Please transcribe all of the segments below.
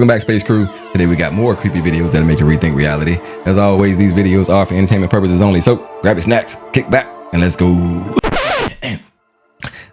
Welcome back, Space Crew. Today we got more creepy videos that'll make you rethink reality. As always, these videos are for entertainment purposes only, so grab your snacks, kick back, and let's go.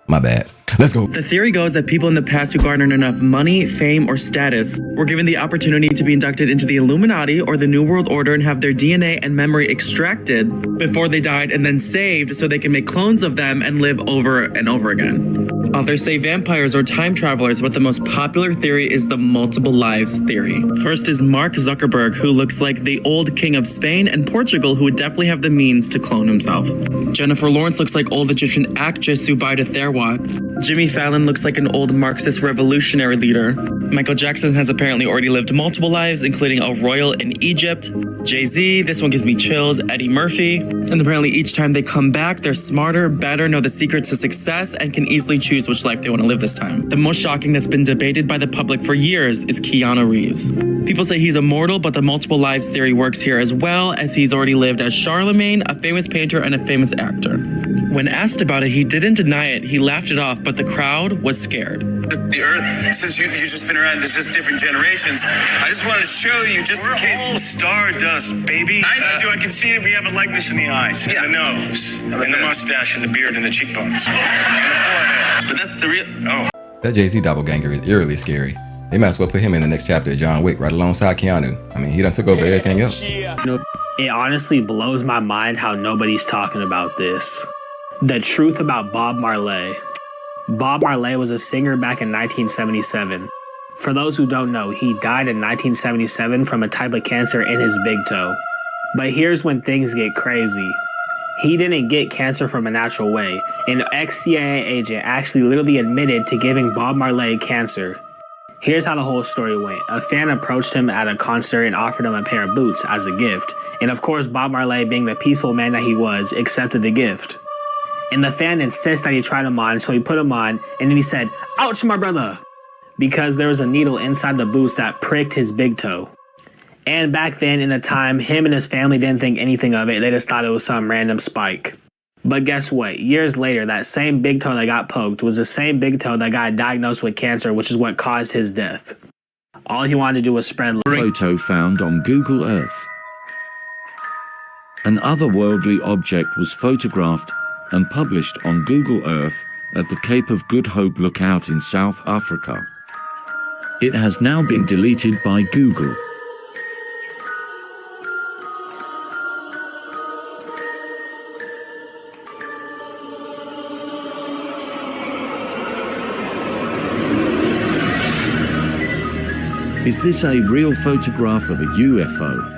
My bad. Let's go. The theory goes that people in the past who garnered enough money, fame, or status were given the opportunity to be inducted into the Illuminati or the New World Order and have their DNA and memory extracted before they died and then saved so they can make clones of them and live over and over again. Others say vampires or time travelers, but the most popular theory is the multiple lives theory. First is Mark Zuckerberg, who looks like the old king of Spain and Portugal, who would definitely have the means to clone himself. Jennifer Lawrence looks like old Egyptian actress Zubaida Therwat. Jimmy Fallon looks like an old Marxist revolutionary leader. Michael Jackson has apparently already lived multiple lives, including a royal in Egypt. Jay-Z, this one gives me chills. Eddie Murphy. And apparently each time they come back, they're smarter, better, know the secrets to success, and can easily choose which life they want to live this time. The most shocking that's been debated by the public for years is Keanu Reeves. People say he's immortal, but the multiple lives theory works here as well, as he's already lived as Charlemagne, a famous painter, and a famous actor. When asked about it, he didn't deny it. He laughed it off, but the crowd was scared. The Earth, since you've just been around, there's just different generations. I just wanted to show you, just in case. We're all stardust, baby. I can see it. We have a likeness in the eyes, and the nose, and the mustache, and the beard, and the cheekbones, and the forehead. But that's the real. Oh. That Jay-Z doppelganger is eerily scary. They might as well put him in the next chapter of John Wick right alongside Keanu. I mean, he done took over everything else. It honestly blows my mind how nobody's talking about this. The truth about Bob Marley. Bob Marley was a singer back in 1977. For those who don't know, he died in 1977 from a type of cancer in his big toe. But here's when things get crazy. He didn't get cancer from a natural way. An ex-CIA agent actually literally admitted to giving Bob Marley cancer. Here's how the whole story went. A fan approached him at a concert and offered him a pair of boots as a gift. And of course, Bob Marley, being the peaceful man that he was, accepted the gift. And the fan insists that he tried them on, so he put them on, and then he said, "Ouch, my brother!" because there was a needle inside the boots that pricked his big toe. And back then, in the time, him and his family didn't think anything of it. They just thought it was some random spike. But guess what? Years later, that same big toe that got poked was the same big toe that got diagnosed with cancer, which is what caused his death. All he wanted to do was spread love. Photo found on Google Earth. An otherworldly object was photographed and published on Google Earth at the Cape of Good Hope lookout in South Africa. It has now been deleted by Google. Is this a real photograph of a UFO?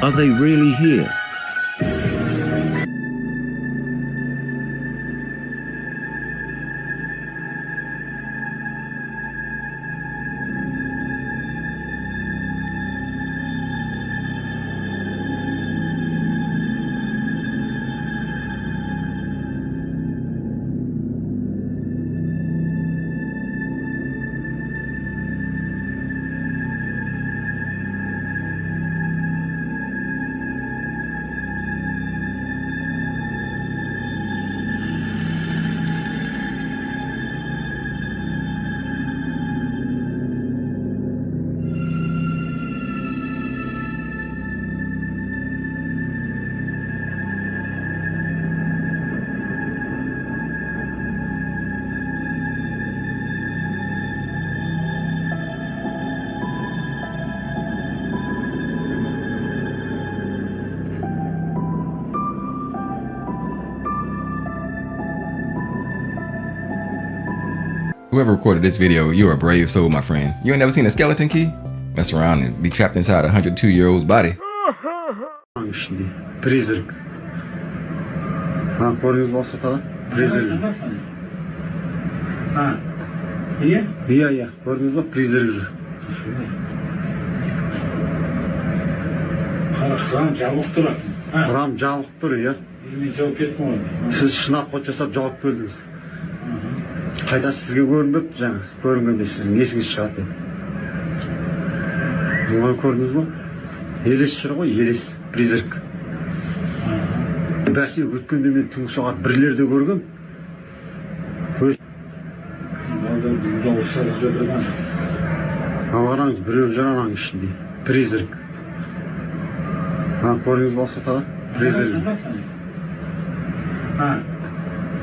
Are they really here? Whoever recorded this video, you're a brave soul, my friend. You ain't never seen a skeleton key? Mess around and be trapped inside a 102-year-old's body. Призрак. Көрдіңіз бе осы ортада? Призрак. Иә, көрдіңіз бе? Призрак жүр. Құрам жабық тұр. Құрам жабық тұр, иә. Мен жауап кеттім ғой. Сіз шынап қот жасап жауап келдіңіз. Қайта сізге көрінбеп, жаңа көрінгенде сіздің есіңіз шығады деді. Бұны көрдіңіз бе? Елес жүр ғой, елес, призрак. бәсе өткенде мен түнгі сағат 1-лерде көргем. Балдар бұл дауыс жазып жатырған. Қараңыз, біреу жүр ананың ішінде. Призрак. Көрдіңіз ба осы тағы? Призрак.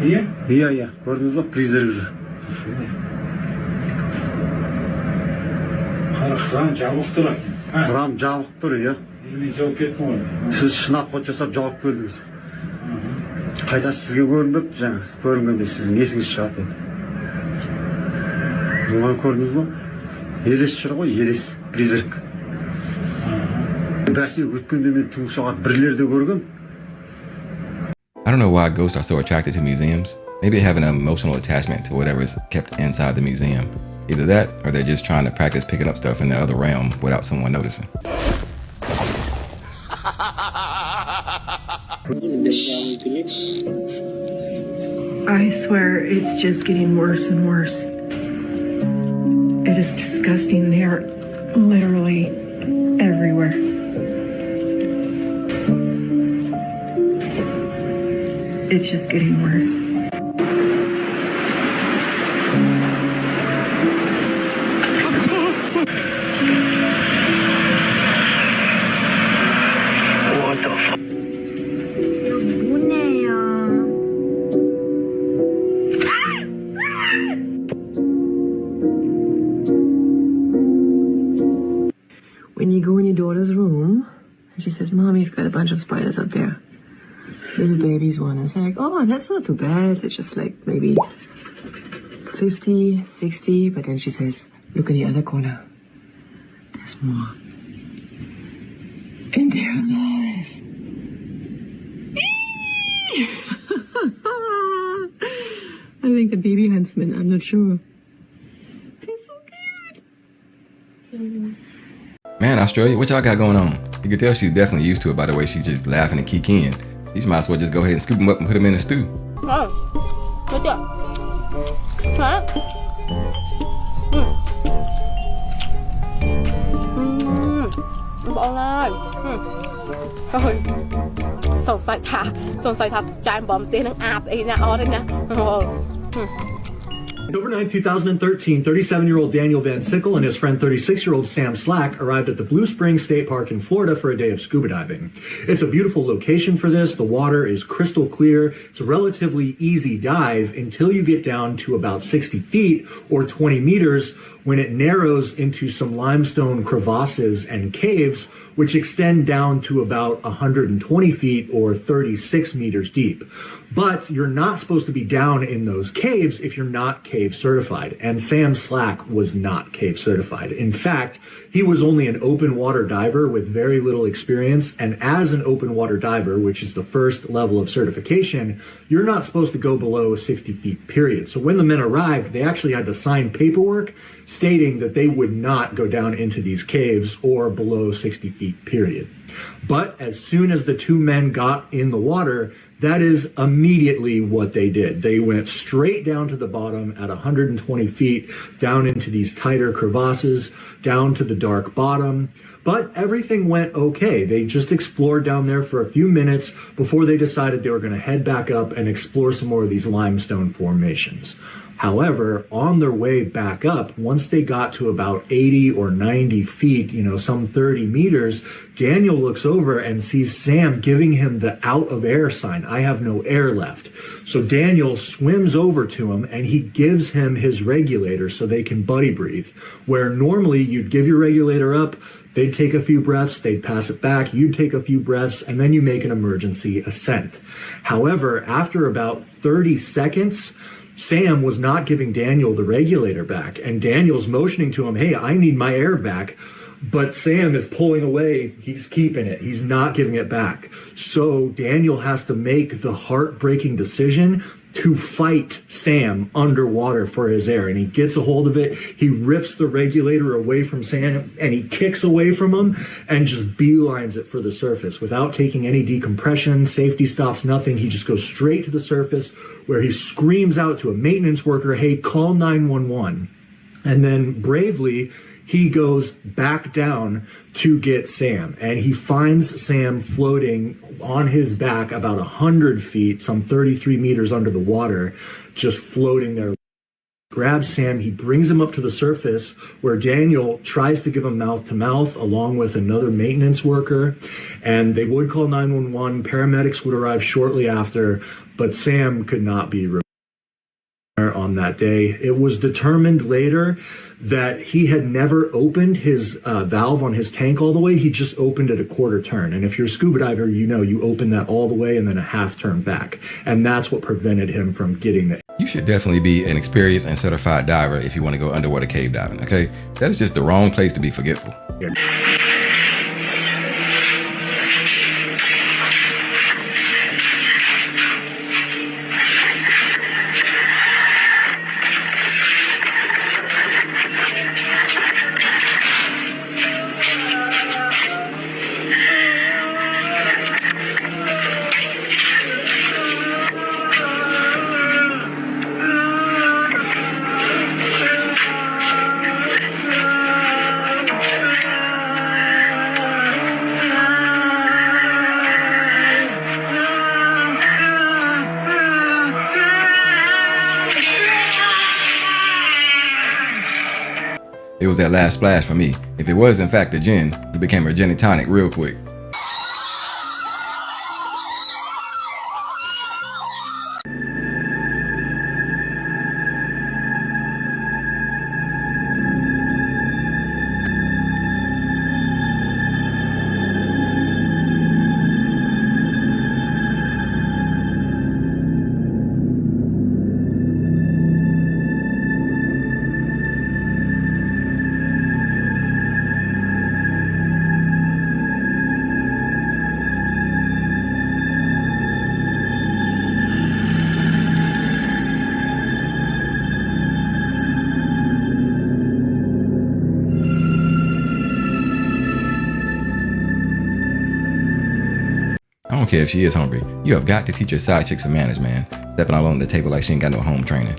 Иә, көрдіңіз ба? Призрак жүр. Қарақсаң жабық тұр екен. Құрам жабық тұр, иә. Мен жауып кеттім ғой. Сіз шынап қот жасап жауап келдіңіз. Қайта сізге көрініп, жаңа көрінгенде сіздің есіңіз шығады деді. Бұны көрдіңіз ба? Елес жүр ғой, елес, призрак. Бәсе өткенде мен түнгі сағат 1-лерде көргем. I don't know why ghosts are so attracted to museums. Maybe they have an emotional attachment to whatever is kept inside the museum. Either that, or they're just trying to practice picking up stuff in the other realm without someone noticing. I swear it's just getting worse and worse. It is disgusting. They are literally everywhere. It's just getting worse. What the fuck? When you go in your daughter's room, and she says, "Mom, you've got a bunch of spiders up there." Little baby's one. And it's like, oh, that's not too bad. It's just like maybe 50, 60. But then she says, look in the other corner. There's more. And they're alive. I think the baby huntsman, I'm not sure. They're so cute. Man, Australia, what y'all got going on? You can tell she's definitely used to it by the way she's just laughing and kikiing. You might as well just go ahead and scoop them up and put them in a stew. Ngon. Được chưa? Hả? Bỏ lên. Thôi. สงสัยថាចានបំទេនឹងអាបអីណាអត់ទេណា Overnight 2013, 37-year-old Daniel Van Sickle and his friend 36-year-old Sam Slack arrived at the Blue Springs State Park in Florida for a day of scuba diving. It's a beautiful location for this. The water is crystal clear. It's a relatively easy dive until you get down to about 60 feet or 20 meters when it narrows into some limestone crevasses and caves which extend down to about 120 feet or 36 meters deep. But you're not supposed to be down in those caves if you're not cave certified. And Sam Slack was not cave certified. In fact, he was only an open water diver with very little experience. And as an open water diver, which is the first level of certification, you're not supposed to go below 60 feet, period. So when the men arrived, they actually had to sign paperwork stating that they would not go down into these caves or below 60 feet, period. But as soon as the two men got in the water, that is immediately what they did. They went straight down to the bottom at 120 feet, down into these tighter crevasses, down to the dark bottom. But everything went okay. They just explored down there for a few minutes before they decided they were going to head back up and explore some more of these limestone formations. However, on their way back up, once they got to about 80 or 90 feet, some 30 meters, Daniel looks over and sees Sam giving him the out of air sign. I have no air left. So Daniel swims over to him and he gives him his regulator so they can buddy breathe. Where normally you'd give your regulator up, they'd take a few breaths, they'd pass it back, you'd take a few breaths, and then you make an emergency ascent. However, after about 30 seconds, Sam was not giving Daniel the regulator back, and Daniel's motioning to him, hey, I need my air back. But Sam is pulling away. He's keeping it. He's not giving it back. So Daniel has to make the heartbreaking decision to fight Sam underwater for his air. And he gets a hold of it. He rips the regulator away from Sam and he kicks away from him and just beelines it for the surface without taking any decompression, safety stops, nothing. He just goes straight to the surface where he screams out to a maintenance worker, hey, call 911. And then bravely, he goes back down to get Sam, and he finds Sam floating on his back about 100 feet, some 33 meters under the water, just floating there. Grabs Sam, he brings him up to the surface where Daniel tries to give him mouth to mouth along with another maintenance worker, and they would call 911. Paramedics would arrive shortly after, but Sam could not be revived on that day. It was determined later that he had never opened his valve on his tank all the way. He just opened it a quarter turn. And if you're a scuba diver, you know you open that all the way and then a half turn back. And that's what prevented him from getting the... You should definitely be an experienced and certified diver if you want to go underwater cave diving, okay? That is just the wrong place to be forgetful. Yeah. It was that last splash for me. If it was in fact a gin, he became a gin and tonic real quick. I don't care if she is hungry. You have got to teach your side chick some manners, man. Stepping all on the table like she ain't got no home training.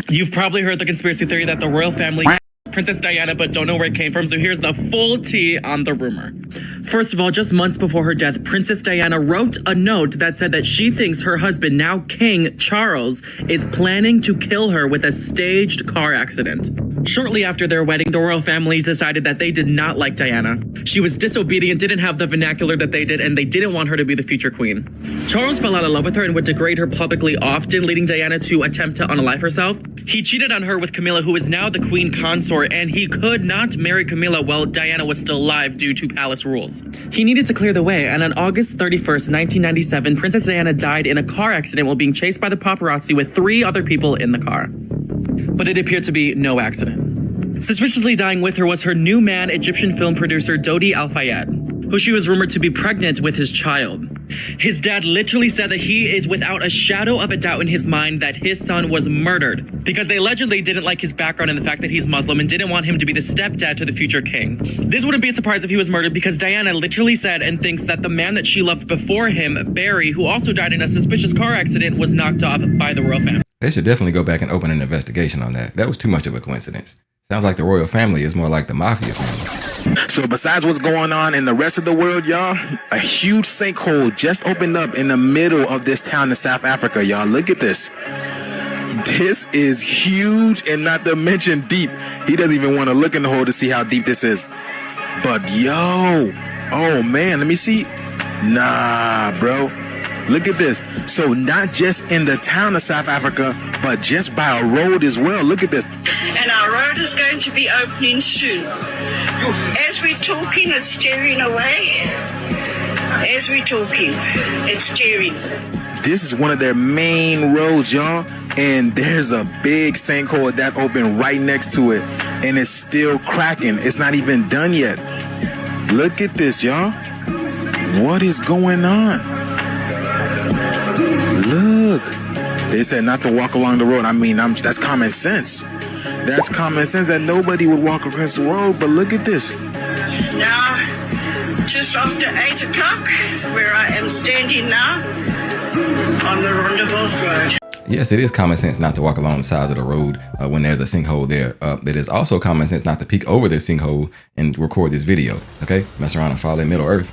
You've probably heard the conspiracy theory that the royal family Princess Diana, but don't know where it came from, so here's the full tea on the rumor. First of all, just months before her death, Princess Diana wrote a note that said that she thinks her husband, now King Charles, is planning to kill her with a staged car accident. Shortly after their wedding, the royal families decided that they did not like Diana. She was disobedient, didn't have the vernacular that they did, and they didn't want her to be the future queen. Charles fell out of love with her and would degrade her publicly, often leading Diana to attempt to unalive herself. He cheated on her with Camilla, who is now the queen consort, and he could not marry Camilla while Diana was still alive due to palace rules. He needed to clear the way, and on August 31st, 1997, Princess Diana died in a car accident while being chased by the paparazzi with 3 other people in the car. But it appeared to be no accident. Suspiciously dying with her was her new man, Egyptian film producer Dodi Al-Fayed, who she was rumored to be pregnant with his child. His dad literally said that he is without a shadow of a doubt in his mind that his son was murdered because they allegedly didn't like his background and the fact that he's Muslim and didn't want him to be the stepdad to the future king. This wouldn't be a surprise if he was murdered because Diana literally said and thinks that the man that she loved before him, Barry, who also died in a suspicious car accident, was knocked off by the royal family. They should definitely go back and open an investigation on that. That was too much of a coincidence. Sounds like the royal family is more like the mafia family. So besides what's going on in the rest of the world, y'all, a huge sinkhole just opened up in the middle of this town in South Africa, y'all. Look at this. This is huge and not to mention deep. He doesn't even want to look in the hole to see how deep this is. But yo, oh man, let me see. Nah, bro. Look at this. So not just in the town of South Africa, but just by a road as well. Look at this. And our road is going to be opening soon. As we're talking, it's tearing away. As we're talking, it's tearing. This is one of their main roads, y'all. And there's a big sinkhole that opened right next to it. And it's still cracking. It's not even done yet. Look at this, y'all. What is going on? Look. They said not to walk along the road. I mean, that's common sense. That's common sense that nobody would walk across the road. But look at this. Now, just after 8 o'clock, where I am standing now, on the Roundabout Road. Yes, it is common sense not to walk along the sides of the road when there's a sinkhole there. It is also common sense not to peek over this sinkhole and record this video. Okay, mess around and fall in Middle Earth.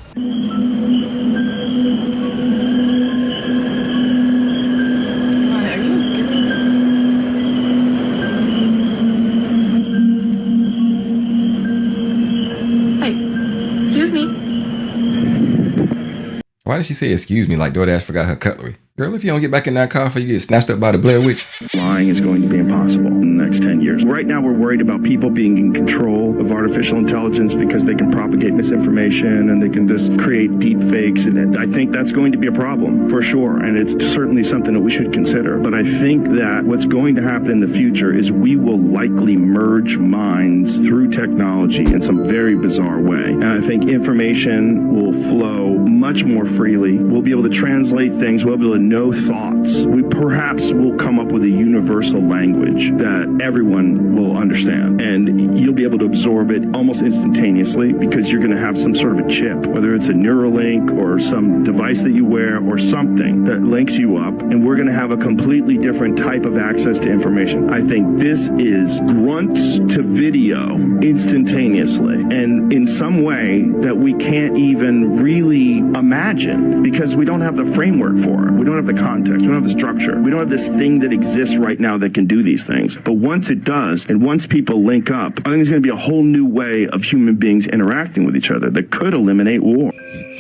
Why did she say excuse me like DoorDash forgot her cutlery? Girl, if you don't get back in that car before you get snatched up by the Blair Witch. Lying is going to be impossible in the next 10 years. Right now, we're worried about people being in control of artificial intelligence because they can propagate misinformation and they can just create deep fakes. And I think that's going to be a problem for sure. And it's certainly something that we should consider. But I think that what's going to happen in the future is we will likely merge minds through technology in some very bizarre way. And I think information will flow much more freely. We'll be able to translate things. We'll be able to know thoughts. We perhaps will come up with a universal language that everyone will understand. And you'll be able to absorb it almost instantaneously because you're going to have some sort of a chip, whether it's a Neuralink or some device that you wear or something that links you up. And we're going to have a completely different type of access to information. I think this is grunts to video instantaneously and in some way that we can't even really imagine because we don't have the framework for it. We don't have the context. We don't have the structure. We don't have this thing that exists right now that can do these things. But once it does, and once people link up, I think there's going to be a whole new way of human beings interacting with each other that could eliminate war.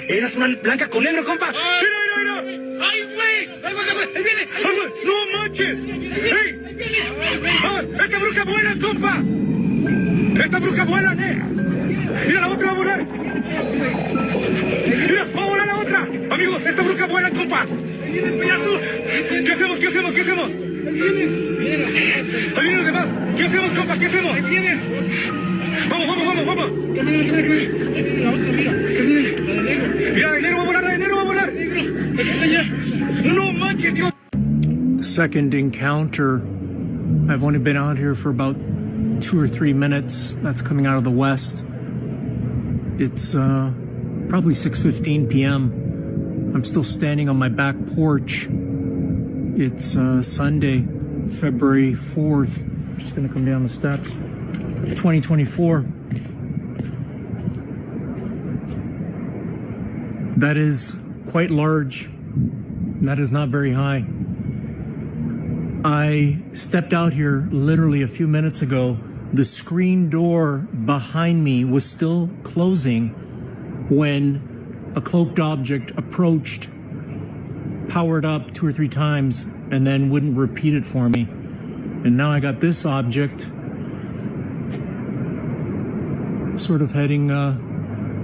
Eras blanca con negro, compa. Mira, mira, mira. Ay, güey. Ahí viene. No manches. Esta bruja vuela, compa. Esta bruja vuela, Mira, la otra va a volar. Mira, va a volar la otra. Amigos, esta bruja vuela, compa. ¿Qué hacemos? ¿Qué hacemos? ¿Qué hacemos? Ahí vienen los demás. ¿Qué hacemos, compa? ¿Qué hacemos? Ahí vienen. Vamos, vamos, vamos, vamos. La otra, mira. Mira, el negro va a volar, el negro va a volar. Aquí está ya. No manches, Dios. Second encounter. I've only been out here for about 2 or 3 minutes. That's coming out of the west. It's probably 6:15 p.m. I'm still standing on my back porch. It's Sunday, February 4th. I'm just gonna come down the steps. 2024. That is quite large. That is not very high. I stepped out here literally a few minutes ago. The screen door behind me was still closing when a cloaked object approached, powered up 2 or 3 times, and then wouldn't repeat it for me. And now I got this object sort of heading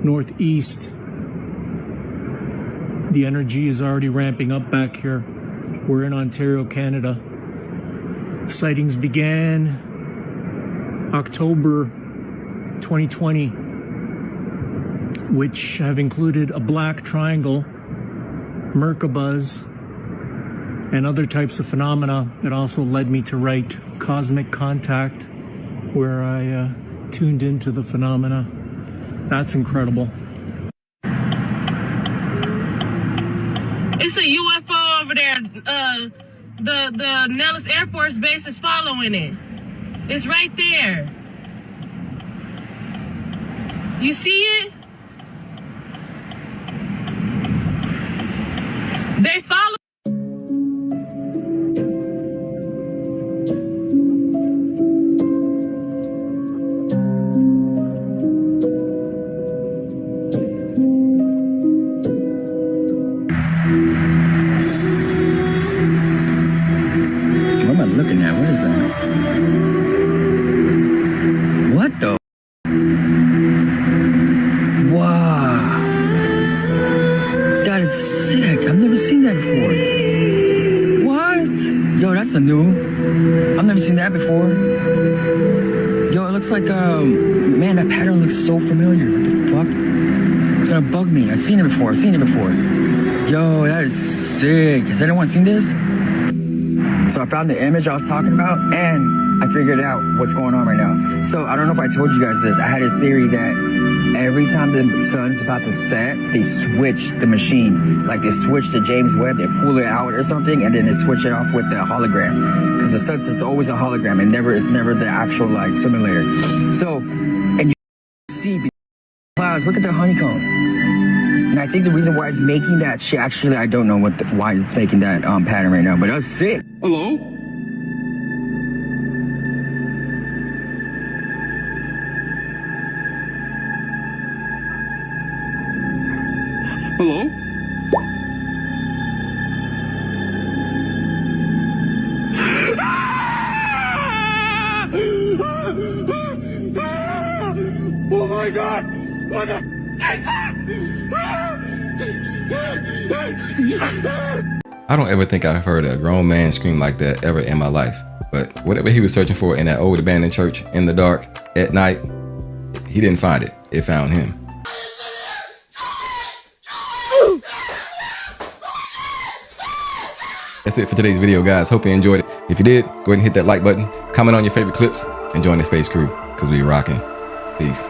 northeast. The energy is already ramping up back here. We're in Ontario, Canada. Sightings began October 2020, which have included a black triangle, Merkabahs, and other types of phenomena. It also led me to write Cosmic Contact, where I tuned into the phenomena. That's incredible. It's a UFO over there. The Nellis Air Force Base is following it. It's right there. You see it? They follow. What am I looking at? What is that? What the? Wow. That is sick. I've never seen that before. What? Yo, that's a new. I've never seen that before. Yo, it looks like, man, that pattern looks so familiar. What the fuck? It's gonna bug me. I've seen it before. Yo, that is sick. Has anyone seen this? So I found the image I was talking about, and I figured out what's going on right now. So I don't know if I told you guys this. I had a theory that every time the sun's about to set, they switch the machine. Like they switch the James Webb, they pull it out or something, and then they switch it off with the hologram. Because the sunset's always a hologram, and it's never the actual like simulator. So, and you see clouds. Look at the honeycomb. And I think the reason why it's making that shit, actually, I don't know why it's making that pattern right now, but that's sick. Hello? Hello? Oh my God! What the is that? I don't ever think I've heard a grown man scream like that ever in my life. But whatever he was searching for in that old abandoned church in the dark at night, he didn't find it. It found him. That's it for today's video, guys. Hope you enjoyed it. If you did, go ahead and hit that like button, comment on your favorite clips, and join the Space Crew, because we rocking. Peace.